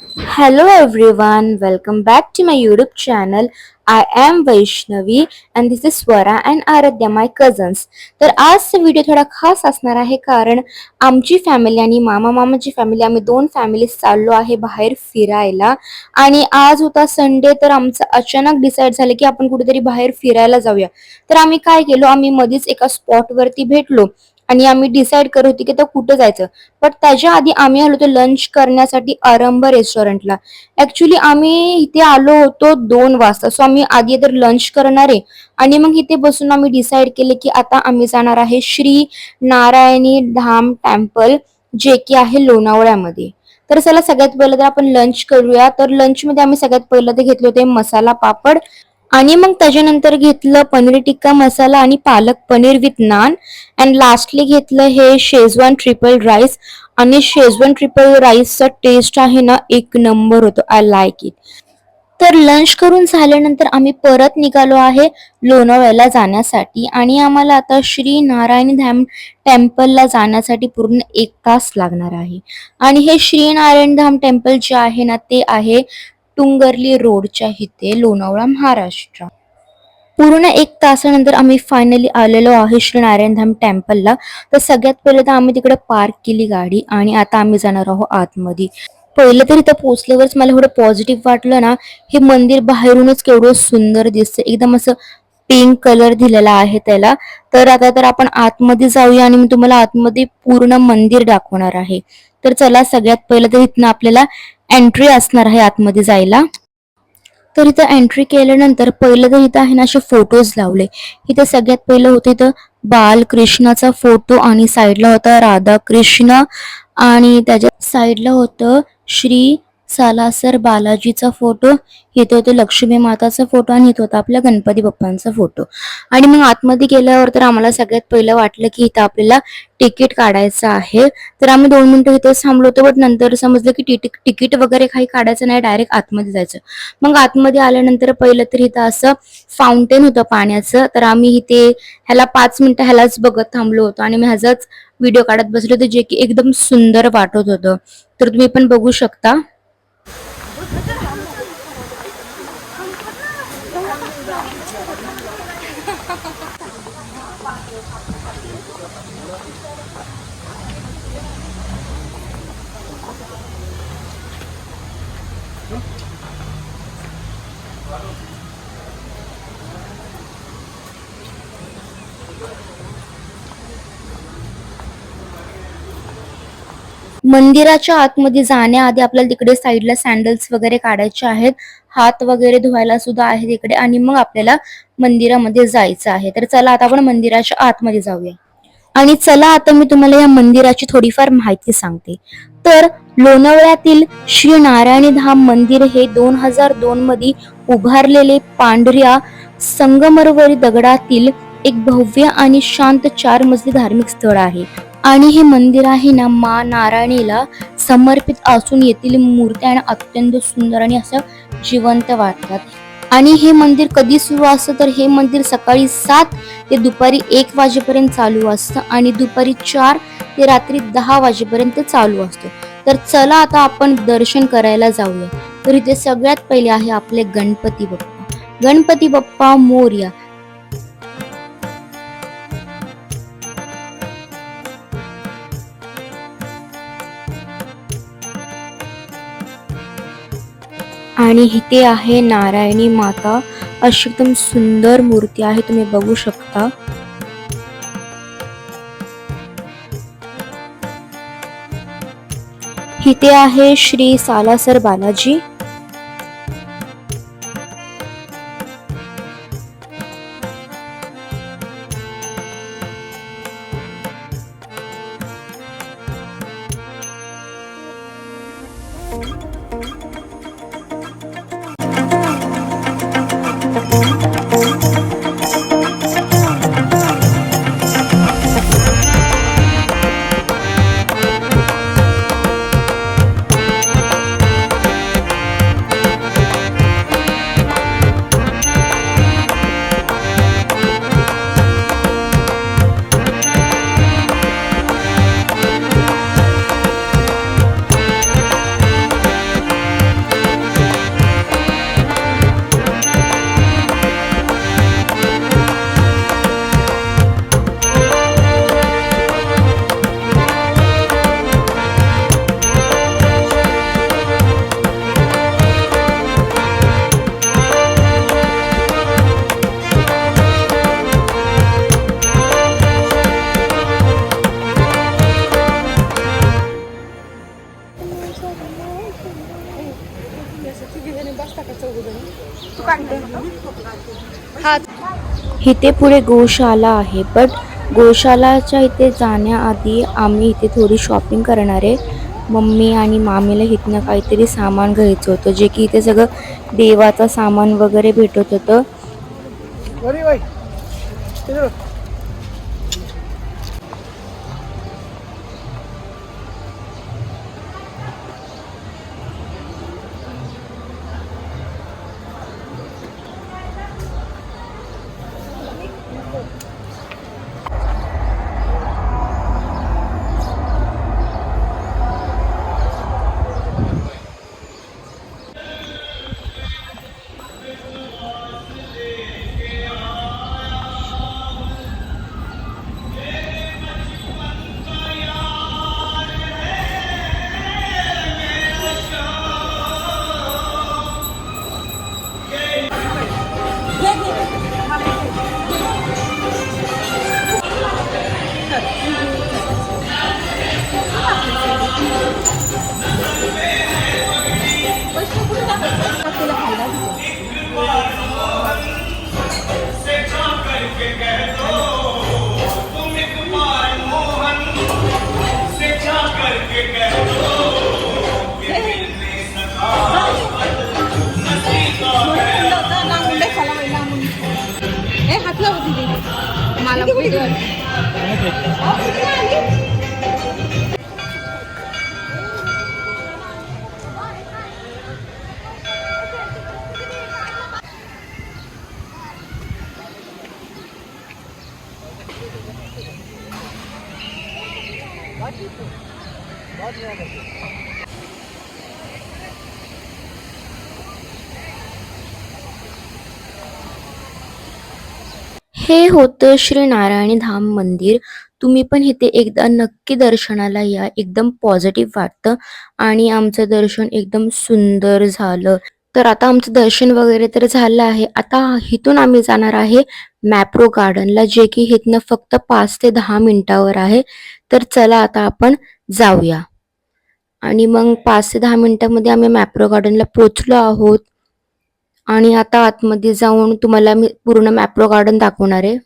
Hello everyone, welcome back to my YouTube channel. I am Vaishnavi and this is Swara and Aradhya, my cousins. तर आजचा video थोडा खास असणार आहे कारण आमची फॅमिली आणि मामाची फॅमिली आम्ही दोन फॅमिलीज चाललो आहे बाहेर फिरायला. आणि आज होता संडे तर आमचं अचानक डिसाईड झालं की आपण कुठेतरी बाहेर फिरायला जाऊया. तर आम्ही काय केलो, आम्ही मध्येच एका स्पॉट वरती भेटलो आणि आम्ही डिसाईड करत होती की आता कुठं जायचं. बट त्याच्या आधी आम्ही आलो होतो लंच करण्यासाठी आरंभ रेस्टॉरंटला. ऍक्च्युली आम्ही इथे आलो होतो 2 वाजता, सो आम्ही आधी तर लंच करणार आहे आणि मग इथे बसून आम्ही डिसाईड केले की आता आम्ही जाणार आहे श्री नारायणी धाम टेम्पल, जे की आहे लोणावळ्यामध्ये. तर चला सगळ्यात पहिलं तर आपण लंच करूया. तर लंच मध्ये आम्ही सगळ्यात पहिलं ते घेतले होते मसाला पापड आणि मग त्याच्यानंतर घेतलं पनीर टिक्का मसाला आणि palak paneer with naan. And lastly घेतलं हे शेजवान ट्रिपल राईस. आणि शेजवान ट्रिपल राईसचा टेस्ट आहे ना, एक नंबर होतो. I like it. तर लंच करून झाल्यानंतर आम्ही परत निघालो आहे लोणावळ्याला जाण्यासाठी आणि आम्हाला आता श्री नारायणी धाम टेम्पलला जाण्यासाठी पूर्ण 1 तास लागणार आहे. आणि हे श्री नारायण धाम टेम्पल जे आहे ना, ते आहे टुंगर्ली रोडच्या इथे लोणावळा, महाराष्ट्र. पूर्ण 1 तासानंतर आम्ही फायनली आलेलो आहे श्री नारायण धाम टेम्पलला. तर सगळ्यात पहिले तर आम्ही तिकडे पार्क केली गाडी आणि आता आम्ही जाणार आहोत आतमध्ये. पहिलं तर इथं पोहोचल्यावरच मला एवढं पॉझिटिव्ह वाटलं ना. हे मंदिर बाहेरूनच केवढं सुंदर दिसतं, एकदम असं पिंक कलर दिलेला आहे त्याला. तर आता तर आपण आतमध्ये जाऊया आणि मी तुम्हाला आतमध्ये पूर्ण मंदिर दाखवणार आहे. तर चला, सगळ्यात पहिलं तर इथनं आपल्याला एंट्री असणार आहे आतमध्ये जायला. तर इथं एंट्री केल्यानंतर पहिलं तर इथं आहे ना असे फोटोज लावले. इथं सगळ्यात पहिलं होतं इथं बालकृष्णाचा फोटो आणि साईडला होता राधाकृष्ण आणि त्याच्या साईडला होतं श्री सालासर बालाजीचा फोटो. इथे होतं लक्ष्मी माताचा फोटो आणि इथं होता आपल्या गणपती बाप्पांचा फोटो. आणि मग आतमध्ये गेल्यावर तर आम्हाला सगळ्यात पहिलं वाटलं की इथं आपल्याला तिकीट काढायचं आहे. तर आम्ही 2 मिनिटं इथेच थांबलो होतो, बट नंतर समजलं की तिकीट वगैरे काही काढायचं नाही, डायरेक्ट आतमध्ये जायचं. मग आतमध्ये आल्यानंतर पहिलं तर इथं असं फाउंटेन होतं पाण्याचं. तर आम्ही इथे ह्याला 5 मिनिटं ह्यालाच बघत थांबलो होतो आणि मी ह्याचाच व्हिडिओ काढत बसले होते, जे की एकदम सुंदर वाटत होतं. तर तुम्ही पण बघू शकता. मंदिराच्या आतमध्ये जाण्याआधी आपल्याला तिकडे साईडला सँडल्स वगैरे काढायचे आहेत, हात वगैरे धुवायला सुद्धा आहे तिकडे, आणि मग आपल्याला मंदिरामध्ये जायचं आहे. तर चला आता आपण मंदिराच्या आतमध्ये जाऊया. आणि चला आता मी तुम्हाला या मंदिराची थोडीफार माहिती सांगते. तर लोणावळ्यातील श्री नारायणी धाम मंदिर हे 2002 मध्ये उभारलेले पांढऱ्या संगमरवरी दगडातील एक भव्य आणि शांत 4 मजली धार्मिक स्थळ आहे. आणि हे मंदिर आहे ना, मा नारायणीला समर्पित असून येथील मूर्त्या अत्यंत सुंदर आणि असं जिवंत वाटतात. आणि हे मंदिर कधी सुरू असतं, तर हे मंदिर सकाळी 7 ते दुपारी 1 वाजेपर्यंत चालू असतं आणि दुपारी 4 ते रात्री 10 वाजेपर्यंत चालू असतं. तर चला आता आपण दर्शन करायला जाऊया. तर इथे सगळ्यात पहिले आहे आपले गणपती बाप्पा. गणपती बाप्पा मोरया. आणि इथे आहे नारायणी माता. अशी एकदम सुंदर मूर्ती आहे, तुम्ही बघू शकता. इथे आहे श्री सालासर बालाजी. इथे पुढे गोशाला आहे, बट गोशालाच्या इथे जाण्याआधी आम्ही इथे थोडी शॉपिंग करणार आहे. मम्मी आणि मामीला इथनं काहीतरी सामान घ्यायचं होतं, जे की इथे सगळं देवाचं सामान वगैरे भेटत होतं. हे होतं श्री नारायणी धाम मंदिर. तुम्ही पण इथे एकदा नक्की दर्शनाला या. एकदम पॉझिटिव्ह वाटतं आणि आमचं दर्शन एकदम सुंदर झालं. तर आता आमचं दर्शन वगैरे तर झालं आहे. आता इथून आम्ही जाणार आहे मॅप्रो गार्डनला, जे की इथनं फक्त 5 ते 10 मिनिटावर आहे. तर चला आता आपण जाऊया. आणि मग 5 ते 10 मिनिटांमध्ये आम्ही मॅप्रो गार्डनला पोहोचलो आहोत. आणि आता आतमध्ये जाऊन तुम्हाला मी पूर्ण मॅप्रो गार्डन दाखवणार आहे.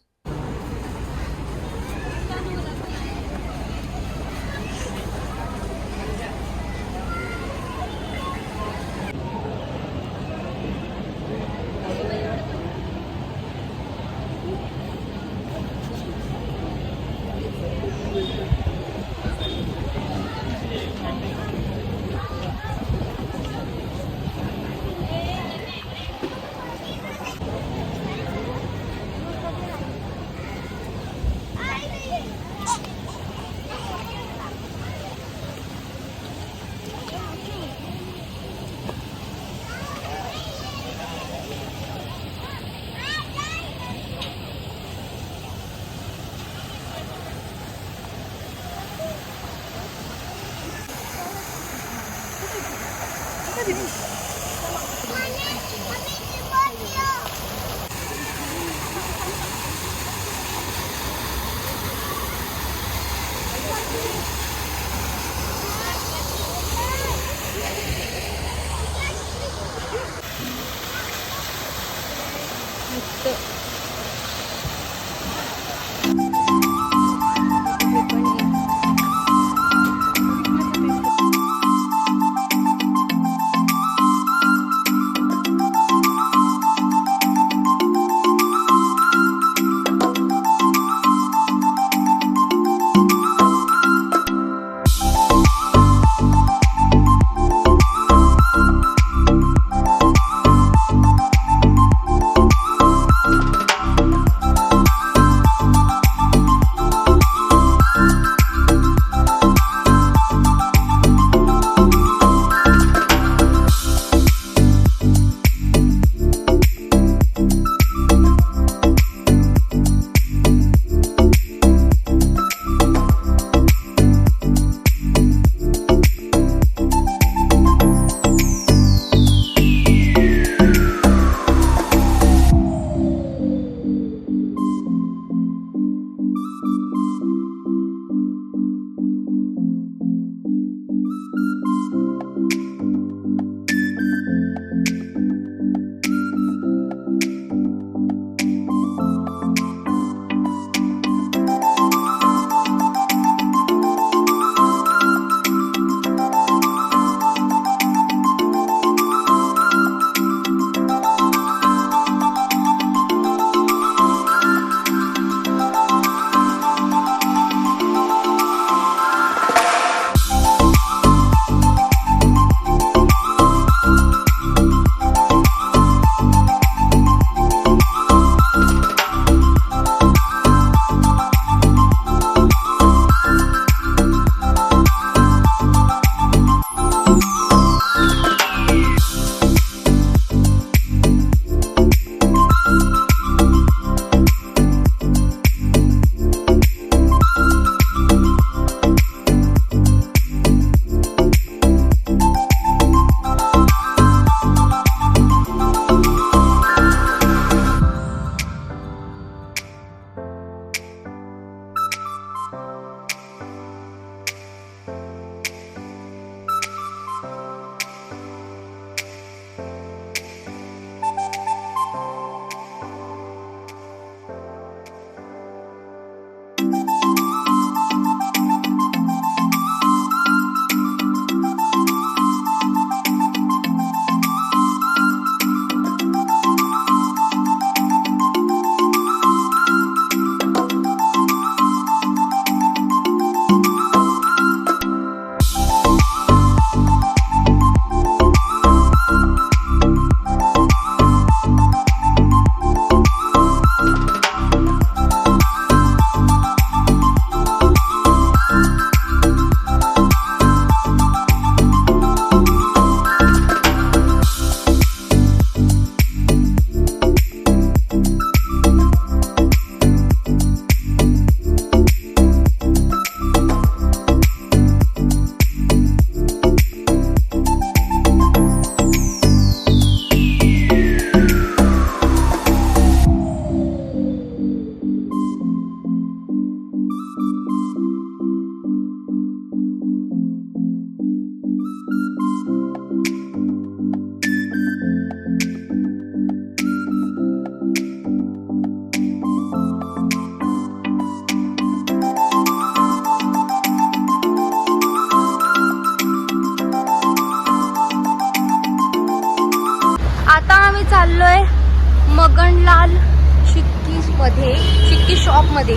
आम्ही चाललोय मगनलाल चिक्की शॉप मध्ये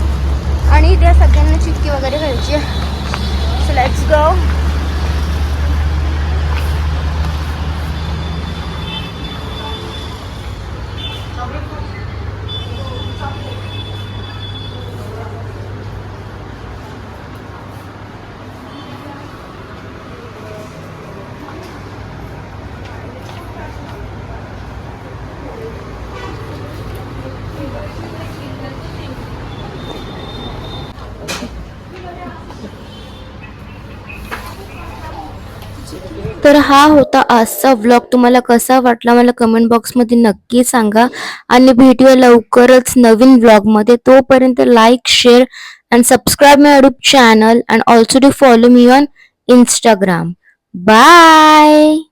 आणि त्या सगळ्यांना चिक्की वगैरे घ्यायची आहे. So let's go. तर हा होता आजचा व्लॉग. तुम्हाला कसा वाटला मला कमेंट बॉक्समध्ये नक्की सांगा आणि भेटूया लवकरच नवीन व्लॉगमध्ये. तोपर्यंत like, share and subscribe my YouTube channel and also to follow me on Instagram. Bye.